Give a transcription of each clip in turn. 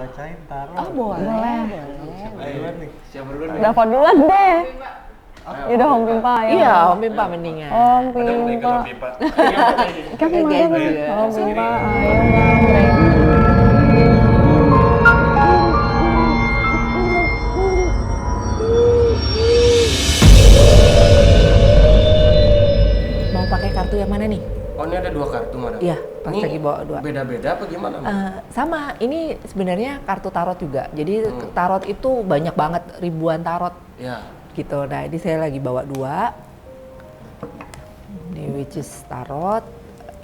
Bacain taruh. Oh boleh. Duluan nih. Siapa dulu nih? Dapat duluan deh. Ya udah Om Pimpa ya. Iya, Om Pimpa mendingan. Om Ada mau Pimpa. ikut pipa. Kan kemarin juga. Om Pimpa, ayo ngambreng. Mau pakai kartu yang mana nih? Oh ini ada 2 kartu madam? Iya, pas Ini lagi bawa 2. Beda-beda apa gimana? Sama, ini sebenarnya kartu tarot juga. Jadi tarot itu banyak banget, ribuan tarot Ya. gitu. Nah, ini saya lagi bawa 2. Ini which is tarot,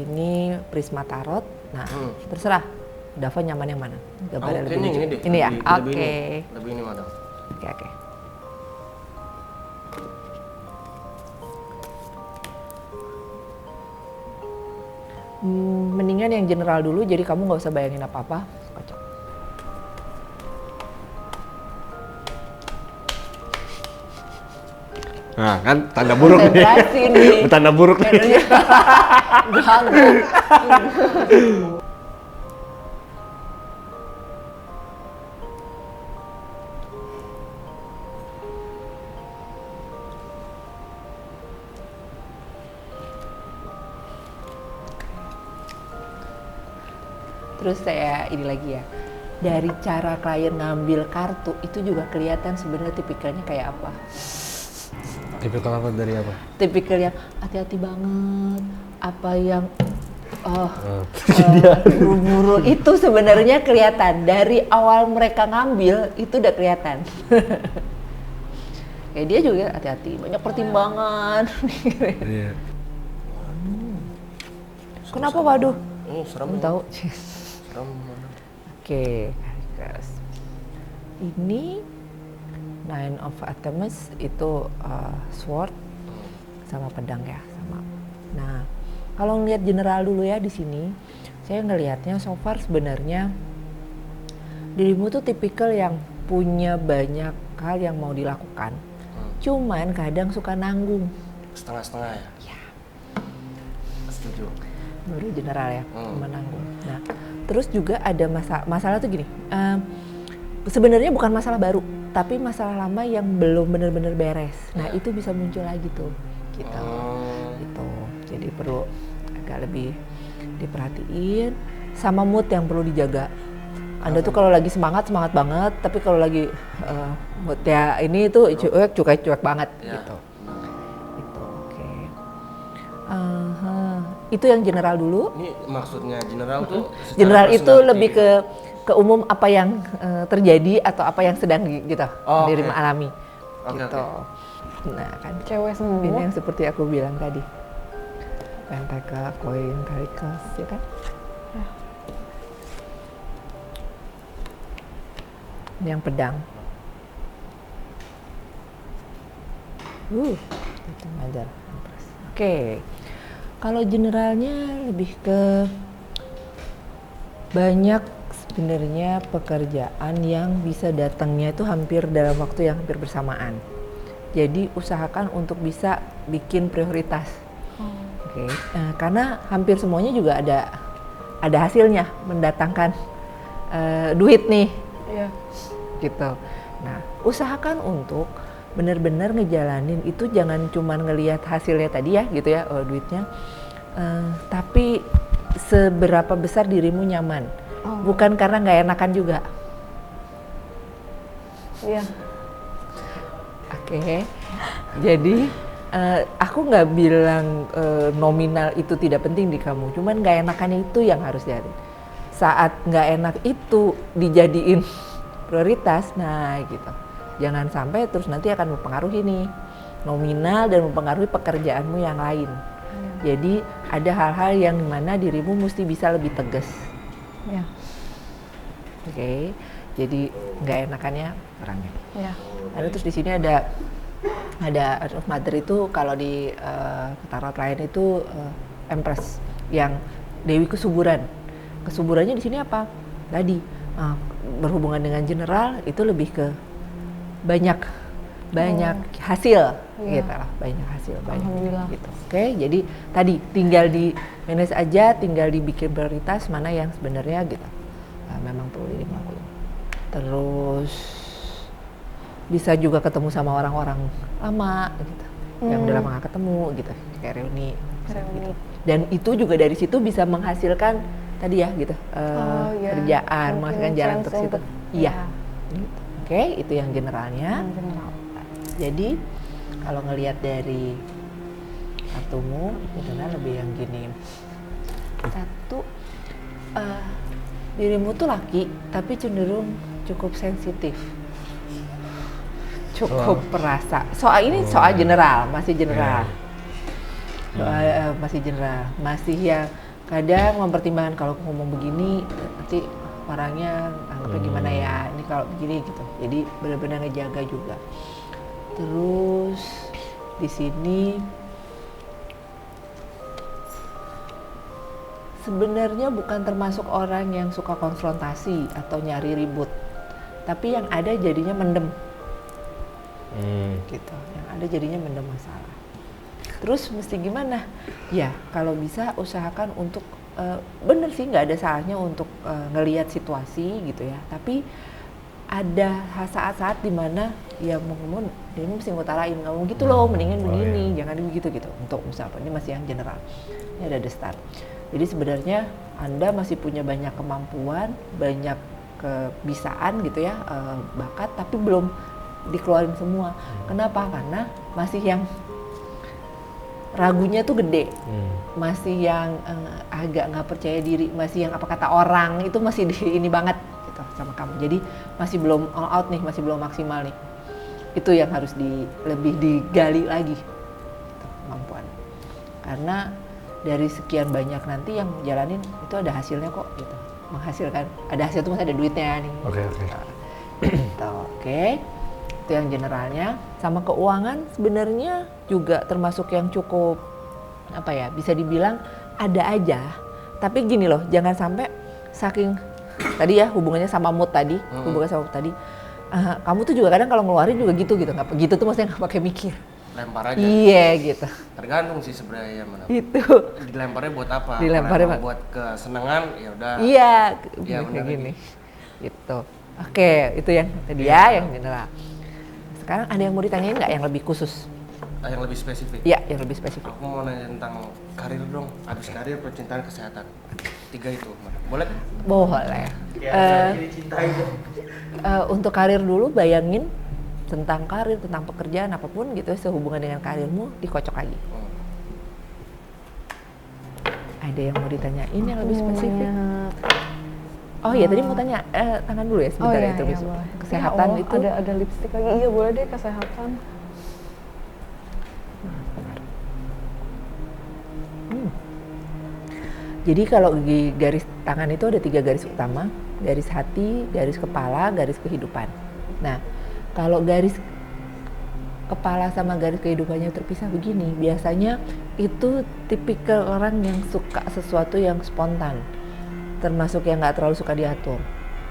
ini prisma tarot. Nah, terserah. Dava nyaman yang mana? Gambarnya lebih lucu. Ini deh. Ini ya? Lebih Oke. ini. Lebih ini madam. Oke. Mendingan yang general dulu, jadi kamu nggak usah bayangin apa-apa. Kocok. Nah kan tanda buruk nih. Konsentrasi nih. Tanda buruk nih. Ganggu. Terus saya ini lagi ya, dari cara klien ngambil kartu itu juga kelihatan sebenarnya tipikalnya kayak apa. Tipikal apa dari apa? Tipikal yang hati-hati banget, apa yang buru-buru itu sebenarnya kelihatan dari awal mereka ngambil itu udah kelihatan. Kayak dia juga hati-hati, banyak pertimbangan. Iya. Kenapa waduh? Serem. Kamu tahu? Serem madam. Oke, guys. Ini Nine of Artemis itu sword sama pedang ya, sama. Nah, kalau ngelihat general dulu ya di sini, saya ngelihatnya so far sebenarnya dirimu tuh tipikal yang punya banyak hal yang mau dilakukan. Cuman kadang suka nanggung. Setengah-setengah ya? Ya. Setuju. Baru general ya, menanggung. Nah, terus juga ada masalah tuh gini. Sebenarnya bukan masalah baru, tapi masalah lama yang belum benar-benar beres. Nah, itu bisa muncul lagi tuh, gitu. Gitu. Jadi perlu agak lebih diperhatiin sama mood yang perlu dijaga. Anda tuh kalau lagi semangat banget, tapi kalau lagi mood ya ini tuh cuek banget gitu. Itu oke. Itu yang general dulu. Ini maksudnya general tuh secara General itu personality. lebih ke umum apa yang terjadi atau apa yang sedang gitu dirimu alami. Oke, Gitu. Nah, kan Cewek semua. ini yang seperti aku bilang tadi. Pentakel, koin, Pentacles, ya kan? Ini yang pedang. Itu aja. Oke. Kalau generalnya lebih ke banyak sebenarnya pekerjaan yang bisa datangnya itu hampir dalam waktu yang hampir bersamaan. Jadi usahakan untuk bisa bikin prioritas. Oke. Karena hampir semuanya juga ada hasilnya mendatangkan duit nih. Iya. Gitu. Nah, usahakan untuk benar-benar ngejalanin itu, jangan cuman ngelihat hasilnya tadi ya gitu ya, duitnya, tapi seberapa besar dirimu nyaman. Bukan karena nggak enakan juga. Iya. Oke. Jadi aku nggak bilang nominal itu tidak penting di kamu, cuman nggak enakannya itu yang harus dihadapi. Saat nggak enak itu dijadiin prioritas, nah gitu. Jangan sampai terus nanti akan mempengaruhi nih nominal dan mempengaruhi pekerjaanmu yang lain. Jadi ada hal-hal yang dimana dirimu mesti bisa lebih tegas. Iya. Oke. Jadi nggak enakannya orangnya. Iya. Ada terus di sini ada Mother itu kalau di tarot lain itu Empress yang Dewi Kesuburan. Kesuburannya di sini apa? Tadi berhubungan dengan general itu lebih ke banyak hasil gitu lah, banyak hasil Alhamdulillah. gitu. Oke, jadi tadi tinggal di manage aja, tinggal dibikin prioritas mana yang sebenarnya gitu memang perlu dilakukan. terus bisa juga ketemu sama orang-orang lama gitu, yang udah lama gak ketemu gitu, kayak reuni. Gitu. Dan itu juga dari situ bisa menghasilkan tadi ya gitu, kerjaan, menghasilkan jalan untuk situ. Iya. Gitu. Oke, itu yang generalnya. Jadi kalau ngelihat dari kartumu, itu lebih yang gini. Satu, dirimu tuh laki, tapi cenderung cukup sensitif, cukup perasa. Soal ini soal general, masih general. Masih general, masih yang kadang mempertimbangkan kalau ngomong begini nanti orangnya anggapnya gimana ya, ini kalau begini gitu. Jadi benar-benar ngejaga juga. Terus di sini sebenarnya bukan termasuk orang yang suka konfrontasi atau nyari ribut, tapi yang ada jadinya mendem. Gitu, yang ada jadinya mendem masalah. Terus mesti gimana? Ya kalau bisa usahakan untuk bener sih, nggak ada salahnya untuk ngelihat situasi gitu ya. Tapi ada saat-saat dimana ya mau ngomong, ini mesti ngutarain, ngomong gitu loh, mendingan begini, jangan begitu gitu. Untuk misalnya ini masih yang general, ini ada the start. Jadi sebenarnya Anda masih punya banyak kemampuan, banyak kebisaan gitu ya, bakat, tapi belum dikeluarin semua. Kenapa? Karena masih yang ragunya tuh gede, masih yang agak nggak percaya diri, masih yang apa kata orang itu masih ini banget gitu sama kamu. Jadi masih belum all out nih, masih belum maksimal nih. Itu yang harus lebih digali lagi gitu, kemampuan. Karena dari sekian banyak nanti yang jalanin itu ada hasilnya kok gitu, menghasilkan. Ada hasil tuh masih ada duitnya nih. Oke. Gitu, oke. Itu yang generalnya. Sama keuangan sebenarnya juga termasuk yang cukup apa ya, bisa dibilang ada aja. Tapi gini loh, jangan sampai saking tadi ya hubungannya sama mood tadi, kamu tuh juga kadang kalau ngeluarin juga gitu nggak gitu tuh maksudnya nggak pakai mikir. Lempar aja. Iya gitu. Tergantung sih sebenarnya mana. Itu. Dilemparnya buat apa? Dilemparnya buat kesenangan ya udah. Iya, ya, kayak gini. Gitu. Oke, itu yang tadi ya, yang general. Sekarang ada yang mau ditanyain nggak yang lebih khusus? Yang lebih spesifik? Iya, yang lebih spesifik. Aku mau nanya tentang karir dong. Habis karir, percintaan, kesehatan. 3 itu. Boleh? Boleh. Untuk karir dulu, bayangin tentang karir, tentang pekerjaan apapun gitu sehubungan dengan karirmu, dikocok lagi. Ada yang mau ditanyain yang lebih spesifik? Oh iya, tadi mau tanya tangan dulu ya sebentar ya, terus kesehatan itu. Ada lipstick lagi, iya boleh deh kesehatan. Jadi kalau di garis tangan itu ada 3 garis utama, garis hati, garis kepala, garis kehidupan. Nah, kalau garis kepala sama garis kehidupannya terpisah begini, biasanya itu tipikal orang yang suka sesuatu yang spontan, termasuk yang nggak terlalu suka diatur.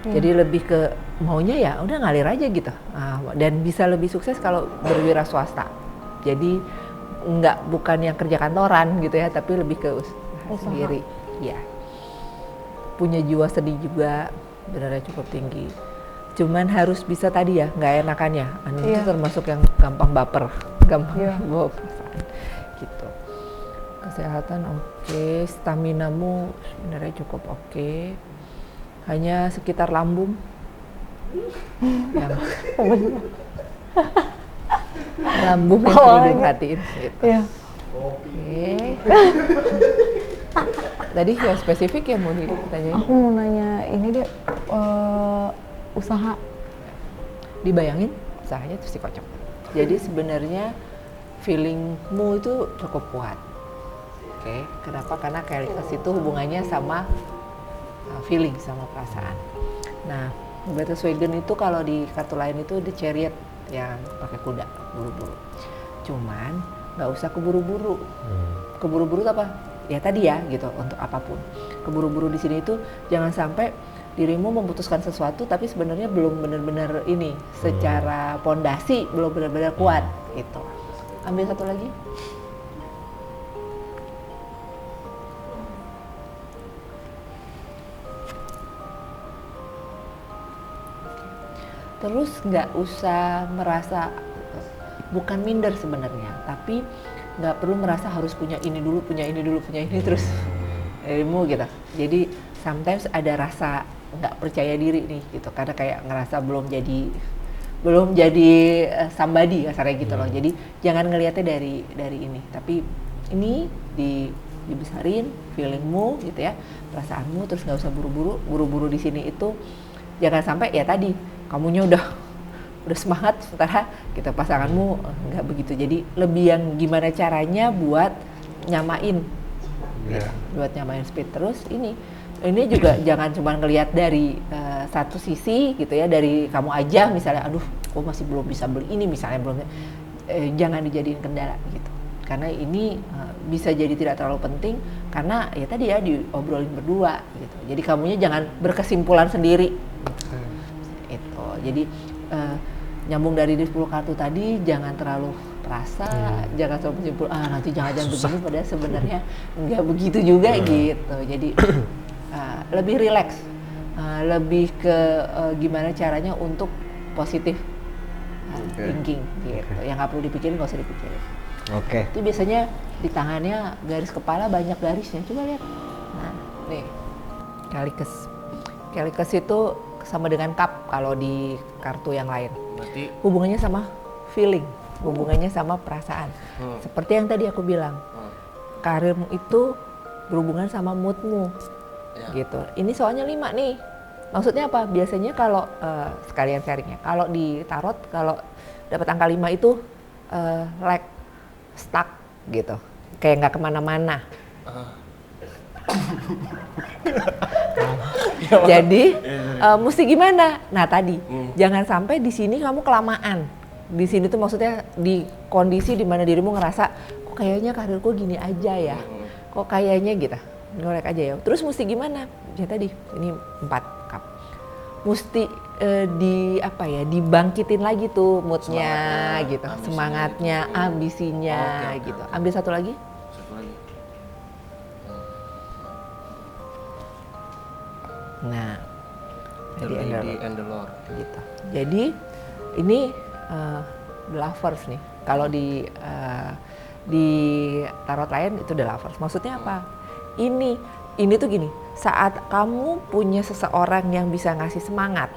Jadi lebih ke maunya ya udah ngalir aja gitu. Dan bisa lebih sukses kalau berwira swasta. Jadi bukan yang kerja kantoran gitu ya, tapi lebih ke usaha sendiri. Ya, punya jiwa sedih juga benar-benar cukup tinggi. Cuman harus bisa tadi ya, nggak enakannya. Itu termasuk yang gampang baper, gampang bawa perasaan gitu. Kesehatan oke, staminamu sebenarnya cukup oke. Hanya sekitar lambung yang lambung yang perlu diperhatiin gitu. Oke. Tadi yang spesifik ya mau ditanyain? Aku mau nanya ini deh, usaha. Dibayangin usahanya terus dikocok. Jadi sebenarnya feelingmu itu cukup kuat. Oke, kenapa? Karena Calikas itu hubungannya sama feeling, sama perasaan. Nah, Bertelswagen itu kalau di kartu lain itu The Chariot yang pakai kuda, buru-buru. Cuman nggak usah keburu-buru. Keburu-buru apa? Ya tadi ya gitu, untuk apapun. Keburu-buru di sini itu jangan sampai dirimu memutuskan sesuatu tapi sebenarnya belum benar-benar ini secara pondasi belum benar-benar kuat gitu. Ambil satu lagi. Terus nggak usah merasa, bukan minder sebenarnya, tapi nggak perlu merasa harus punya ini dulu, punya ini dulu, punya ini terus ilmu gitu. Jadi sometimes ada rasa nggak percaya diri nih gitu, karena kayak ngerasa belum jadi somebody kasarnya gitu loh. Jadi jangan ngelihatnya dari ini, tapi ini dibesarin feelingmu gitu ya, perasaanmu, terus nggak usah buru-buru di sini itu. Jangan sampai ya tadi kamunya udah semangat, sementara kita pasanganmu nggak begitu. Jadi lebih yang gimana caranya buat nyamain, buat nyamain speed. Terus ini juga jangan cuma ngelihat dari satu sisi gitu ya, dari kamu aja misalnya, aduh, aku masih belum bisa beli ini misalnya, jangan dijadiin kendala gitu. Karena ini bisa jadi tidak terlalu penting, karena ya tadi ya diobrolin berdua gitu. Jadi kamunya jangan berkesimpulan sendiri. Itu. Jadi nyambung dari 10 kartu tadi, jangan terlalu perasa, jangan terlalu bersimpul, nanti jangan-jangan begini, padahal sebenarnya nggak begitu juga gitu. Jadi lebih rileks, lebih ke gimana caranya untuk positif thinking gitu. Yang nggak perlu dipikirin nggak usah dipikirin. Itu biasanya di tangannya garis kepala banyak garisnya, coba lihat. Nah, nih Calicus itu sama dengan cup kalau di kartu yang lain. Berarti hubungannya sama feeling, hubungannya sama perasaan. Seperti yang tadi aku bilang, karirmu itu berhubungan sama moodmu, gitu. Ini soalnya 5 nih. Maksudnya apa? Biasanya kalau sekalian sharingnya, kalau di tarot kalau dapat angka 5 itu like stuck gitu, kayak nggak kemana-mana. Jadi mesti gimana? Nah tadi jangan sampai di sini kamu kelamaan. Di sini tuh maksudnya di kondisi di mana dirimu ngerasa kok kayaknya karirku gini aja ya, kok kayaknya gitu, ngorek aja ya. Terus mesti gimana? Ya tadi ini 4 cup. Mesti dibangkitin lagi tuh moodnya gitu, semangatnya, ambisinya gitu. Ambil satu lagi. Nah, The Lady and the Lord. Gitu. Jadi ini the lovers nih. Kalau di tarot lain itu the lovers. Maksudnya apa? Ini tuh gini. Saat kamu punya seseorang yang bisa ngasih semangat,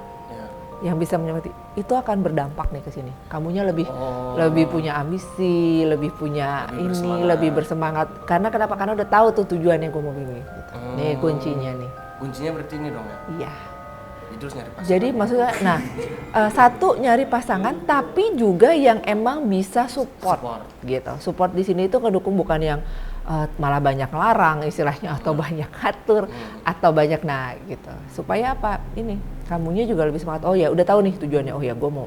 yang bisa menyemangati, itu akan berdampak nih ke sini. Kamunya lebih punya ambisi, lebih punya lebih bersemangat. Karena kenapa? Karena udah tahu tuh tujuannya gue mau begini. Gitu. Nih kuncinya nih. Kuncinya berarti ini dong ya? Iya. Terus nyari pasangan. Jadi maksudnya, satu nyari pasangan, tapi juga yang emang bisa support. Gitu. Support di sini itu kedukung, bukan yang malah banyak larang istilahnya, atau banyak atur, atau banyak gitu. Supaya apa? Ini kamunya juga lebih semangat. Oh ya, udah tahu nih tujuannya. Oh ya, gue mau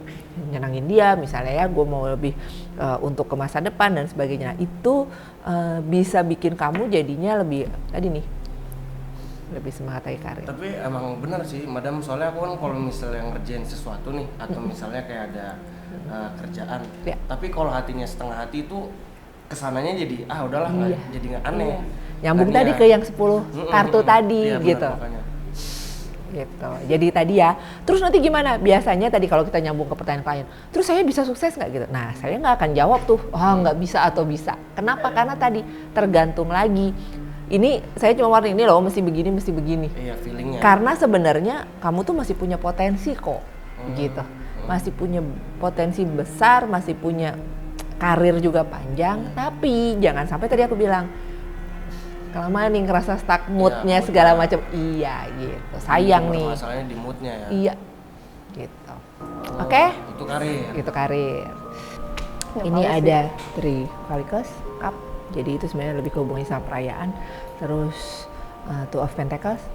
nyenangin dia, misalnya ya, gue mau lebih untuk ke masa depan dan sebagainya. Nah, itu bisa bikin kamu jadinya lebih lebih semangat lagi karir. Tapi emang benar sih, Madam, soalnya aku kan kalau misalnya ngerjain sesuatu nih, atau misalnya kayak ada kerjaan, tapi kalau hatinya setengah hati itu kesananya jadi udahlah, jadi nggak aneh. Nyambung tadi ke yang 10 kartu tadi gitu. Gitu. Jadi tadi ya, terus nanti gimana? Biasanya tadi kalau kita nyambung ke pertanyaan klien, terus saya bisa sukses nggak gitu? Nah, saya nggak akan jawab tuh, nggak bisa atau bisa. Kenapa? Karena tadi tergantung lagi. Ini saya cuma warna ini loh, mesti begini. Iya, feelingnya. Karena sebenarnya kamu tuh masih punya potensi kok, gitu. Masih punya potensi besar, masih punya karir juga panjang. Tapi jangan sampai tadi aku bilang kelamaan nih ngerasa stuck moodnya segala macam. Iya, gitu. Sayang nih. Masalahnya di moodnya ya. Iya, gitu. Oke? Itu karir. Itu karir. Ini ada 3 Calicus Cup. Jadi itu sebenarnya lebih kehubungannya sama perayaan. Terus 2 of Pentacles,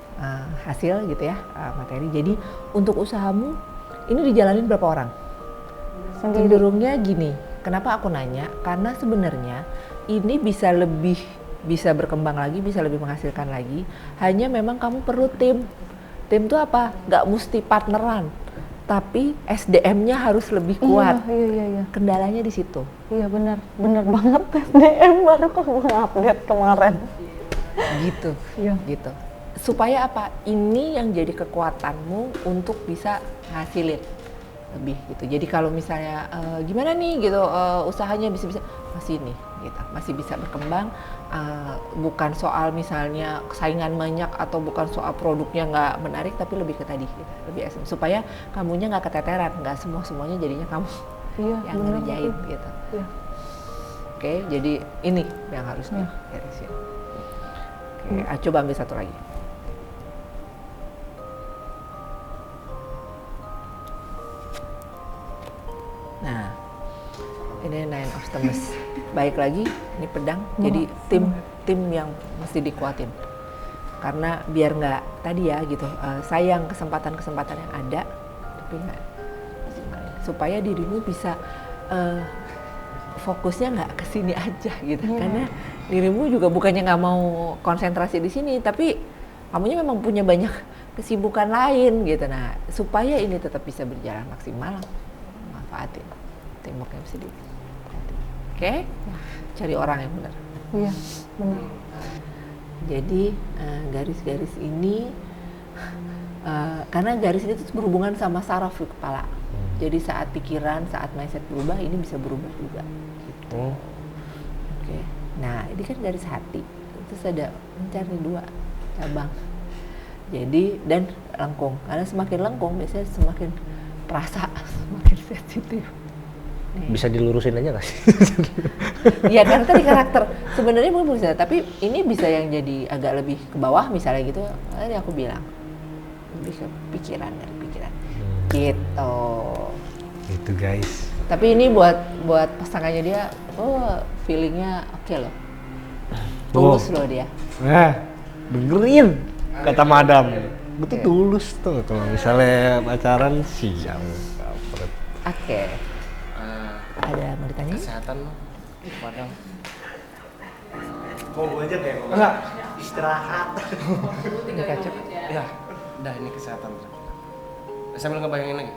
hasil gitu ya, materi. Jadi untuk usahamu ini dijalanin berapa orang? Cenderungnya gini. Kenapa aku nanya? Karena sebenarnya ini bisa berkembang lagi, bisa lebih menghasilkan lagi. Hanya memang kamu perlu tim. Tim itu apa? Gak mesti partneran, tapi SDM-nya harus lebih kuat. Iya. Kendalanya di situ. Iya benar banget, SDM baru kok update kemarin. Gitu. Iya. Gitu. Supaya apa? Ini yang jadi kekuatanmu untuk bisa ngasilin. lebih gitu. Jadi kalau misalnya gimana nih gitu usahanya bisa masih nih gitu, masih bisa berkembang. Bukan soal misalnya saingan banyak atau bukan soal produknya nggak menarik, tapi lebih ke tadi gitu, lebih SM supaya kamunya nggak keteteran, nggak semuanya jadinya kamu yang ngerjain gitu. Iya. Oke, jadi ini yang harus diberesin. Oke, coba ambil satu lagi. Nah, ini Nine of Stomachs. Baik lagi, ini pedang. Jadi tim yang mesti dikuatin. Karena biar nggak tadi ya gitu, sayang kesempatan yang ada, tapi nggak supaya dirimu bisa fokusnya nggak ke sini aja gitu. Karena dirimu juga bukannya nggak mau konsentrasi di sini, tapi kamunya memang punya banyak kesibukan lain gitu. Nah, supaya ini tetap bisa berjalan maksimal, manfaatin teamwork yang bisa Oke? Cari orang yang benar. Iya, benar. Jadi garis-garis ini karena garis ini tuh berhubungan sama saraf di kepala. Jadi saat pikiran, saat mindset berubah, ini bisa berubah juga. Gitu. Oke. Nah, ini kan garis hati. Terus ada mencari 2 cabang. Jadi dan lengkung. Karena semakin lengkung biasanya semakin perasa, semakin sensitif. Bisa dilurusin aja nggak sih? Iya karena tadi karakter sebenarnya mungkin bisa, tapi ini bisa yang jadi agak lebih ke bawah misalnya gitu. Tadi aku bilang lebih ke pikiran dari pikiran. Gitu. Gitu guys. Tapi ini buat pasangannya dia, feelingnya oke loh. Tulus loh dia. Dengerin kata madam. Gue tuh tulus tuh kalau misalnya pacaran siang. Oke. Ada mau ditanya? Kesehatan lo, padahal. Mau gue aja kayak enggak istirahat. Ini kacau. Ya, udah ini kesehatan. Sambil ngebayangin lagi.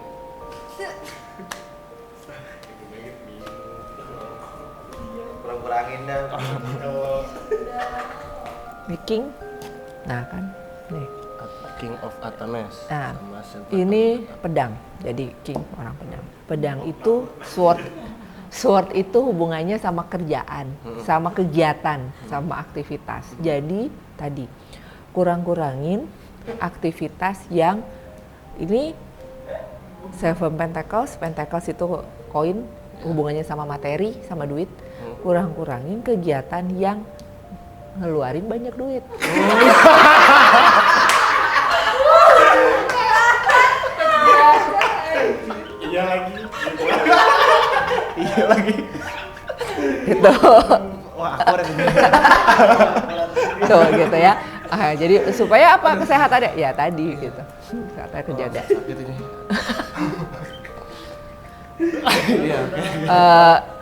Kurang-kurangin dah. King. Nah kan, nih. King of Atanes. Nah, ini pedang. Jadi King orang pedang. Pedang itu sword. Sword itu hubungannya sama kerjaan, sama kegiatan, sama aktivitas. Jadi tadi kurang-kurangin aktivitas yang ini Seven Pentacles. Pentacles itu koin, hubungannya sama materi, sama duit. Kurang-kurangin kegiatan yang ngeluarin banyak duit. Iya lagi. Iya lagi. Gitu. Wah, aku ada Tuh gitu ya. Jadi supaya apa kesehatannya? Ya tadi gitu. Kesehatannya kejaga. Sakit ini. Iya, oke.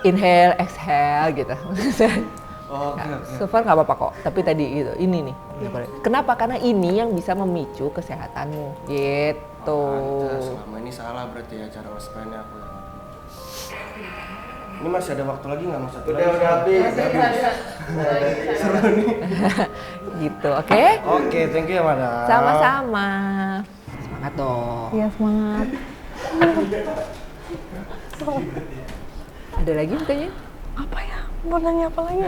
Inhale, exhale gitu. Oke. So far nggak apa-apa kok. Tapi tadi gitu, ini nih. Kenapa? Karena ini yang bisa memicu kesehatanmu. Gitu. Selama ini salah berarti ya cara waspadanya aku. Ini masih ada waktu lagi nggak mas? Udah habis. Seru nih. Gitu, oke? Oke, thank you ya madam. Sama-sama. Semangat dong. Iya, semangat. Ada lagi tanya? Apa ya? Mau nanya apa lagi?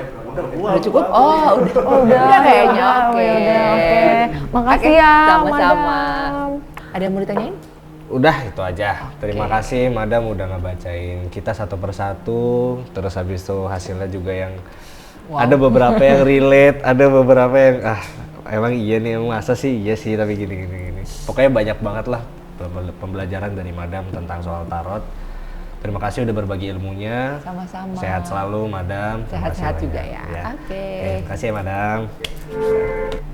Udah cukup? Oh, udah kayaknya. Oke. Oke. Makasih ya, sama-sama. Madam. Ada yang mau ditanyain? Udah itu aja. Terima kasih madam udah ngebacain kita satu persatu. Terus habis itu hasilnya juga yang ada beberapa yang relate, ada beberapa yang emang iya nih, emang masa sih iya sih tapi gini. Pokoknya banyak banget lah pembelajaran dari madam tentang soal tarot. Terima kasih udah berbagi ilmunya. Sama-sama. Sehat selalu madam. Terima kasih Sehat-sehat banyak. juga ya. Oke. Terima kasih ya madam.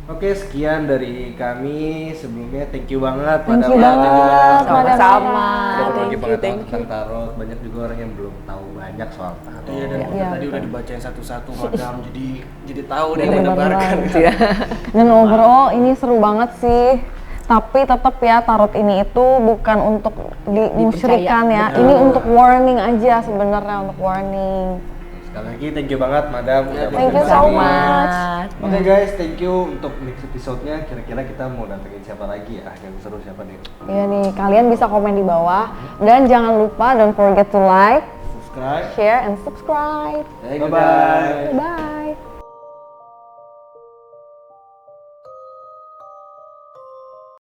Oke, sekian dari kami. Sebelumnya thank you banget Thank madam. you banget, Sama-sama. Udah berbagi Thank you, pengetahuan thank tentang you. tarot. Banyak juga orang yang belum tahu banyak soal tarot. Iya, dan Iya, tadi betul. udah dibacain satu-satu madam, jadi tahu dan Bener mendebarkan. banget. Dan overall ini seru banget sih. Tapi tetap ya tarot ini itu bukan untuk dimusyrikan ya. Betul. Ini untuk warning aja sebenarnya, untuk warning. Sekali lagi thank you banget madam udah Thank you berbagi. so much. Oke guys, thank you untuk next episode-nya. Kira-kira kita mau datengin siapa lagi ya? Yang seru siapa nih? Iya nih, kalian bisa komen di bawah Dan jangan lupa, don't forget to like, Subscribe. share, and subscribe. Thank you Bye-bye. guys. Bye.